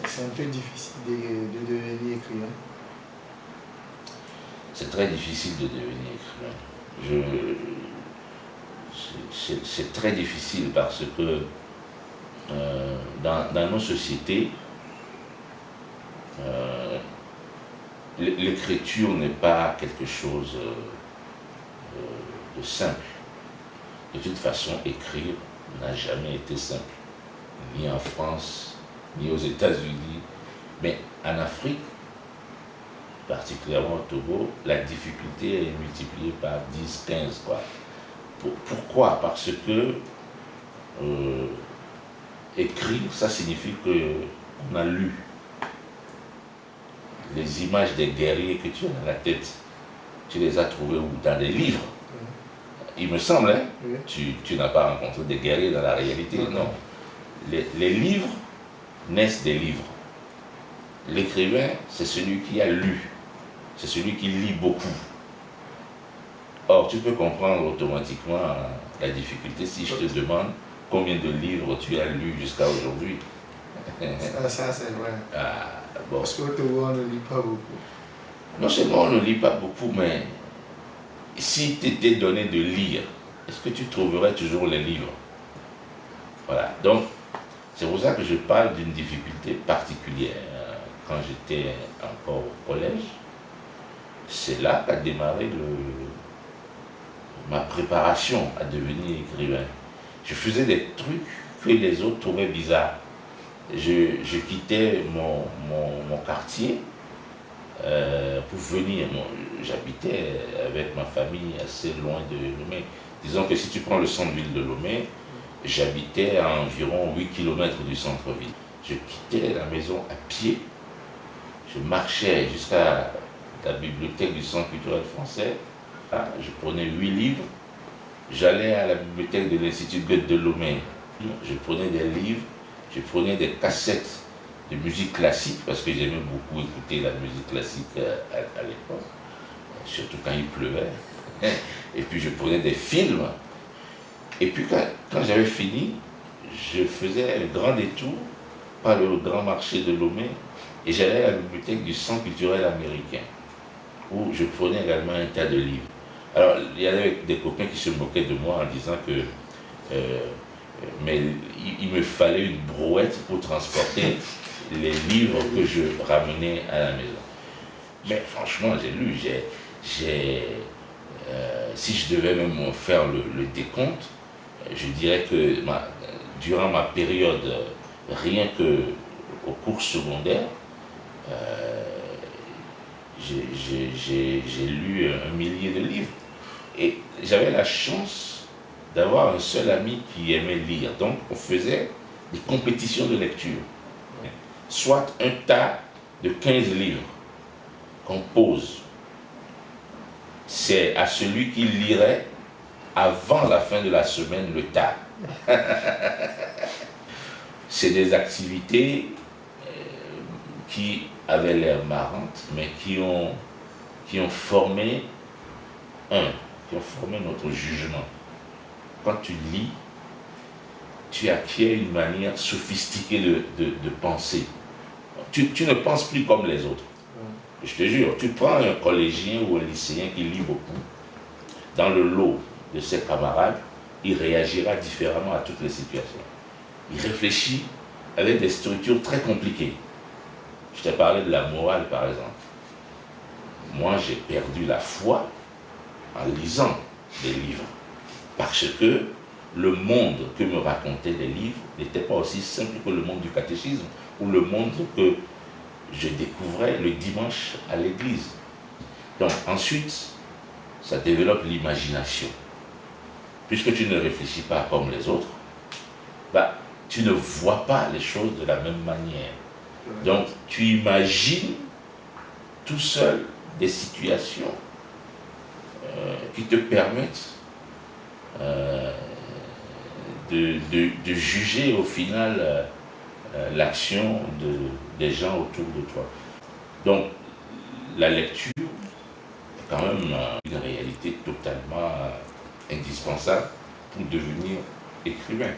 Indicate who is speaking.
Speaker 1: C'est un peu difficile de devenir écrivain.
Speaker 2: C'est très difficile de devenir écrivain. C'est très difficile parce que dans nos sociétés, l'écriture n'est pas quelque chose de simple. De toute façon, écrire n'a jamais été simple, ni en France, ni aux États-Unis, mais en Afrique, particulièrement au Togo, la difficulté est multipliée par 10, 15, quoi. Pourquoi? Parce que écrire, ça signifie qu'on a lu. Les images des guerriers que tu as dans la tête, tu les as trouvées où? Dans des livres. Il me semble, hein? Oui. Tu n'as pas rencontré des guerriers dans la réalité, non. Les livres naissent des livres. L'écrivain, c'est celui qui a lu. C'est celui qui lit beaucoup. Or, tu peux comprendre automatiquement la difficulté si je te demande combien de livres tu as lu jusqu'à aujourd'hui.
Speaker 1: Ça c'est vrai.
Speaker 2: Ah, bon.
Speaker 1: Parce qu'au Togo, on ne lit pas beaucoup.
Speaker 2: Non seulement on ne lit pas beaucoup, mais si tu étais donné de lire, est-ce que tu trouverais toujours les livres? Voilà. Donc, c'est pour ça que je parle d'une difficulté particulière. Quand j'étais encore au collège, c'est là qu'a démarré ma préparation à devenir écrivain. Je faisais des trucs que les autres trouvaient bizarres. Je quittais mon quartier pour venir. J'habitais avec ma famille assez loin de Lomé. Disons que si tu prends le centre-ville de Lomé, j'habitais à environ 8 km du centre-ville. Je quittais la maison à pied. Je marchais jusqu'à la bibliothèque du Centre culturel français. Je prenais 8 livres. J'allais à la bibliothèque de l'Institut Goethe de Lomé. Je prenais des livres, je prenais des cassettes de musique classique, parce que j'aimais beaucoup écouter la musique classique à l'époque, surtout quand il pleuvait. Et puis je prenais des films. Et puis quand j'avais fini, je faisais un grand détour par le grand marché de Lomé et j'allais à la bibliothèque du Centre culturel américain, où je prenais également un tas de livres. Alors, il y avait des copains qui se moquaient de moi en disant que mais il me fallait une brouette pour transporter les livres que je ramenais à la maison. Mais franchement, j'ai lu, si je devais même faire le décompte, je dirais que durant ma période, rien que au cours secondaire, j'ai lu 1 millier de livres. Et j'avais la chance d'avoir un seul ami qui aimait lire. Donc, on faisait des compétitions de lecture. Soit un tas de 15 livres qu'on pose. C'est à celui qui lirait avant la fin de la semaine le tas. C'est des activités qui avaient l'air marrantes, mais qui ont formé notre jugement. Quand tu lis, tu acquiers une manière sophistiquée de penser. Tu ne penses plus comme les autres. Je te jure, tu prends un collégien ou un lycéen qui lit beaucoup, dans le lot de ses camarades, il réagira différemment à toutes les situations. Il réfléchit avec des structures très compliquées. Je t'ai parlé de la morale, par exemple. Moi, j'ai perdu la foi en lisant des livres. Parce que le monde que me racontaient les livres n'était pas aussi simple que le monde du catéchisme ou le monde que je découvrais le dimanche à l'église. Donc ensuite, ça développe l'imagination. Puisque tu ne réfléchis pas comme les autres, tu ne vois pas les choses de la même manière. Donc tu imagines tout seul des situations qui te permettent de juger au final l'action des gens autour de toi. Donc la lecture est quand même une réalité totalement indispensable pour devenir écrivain.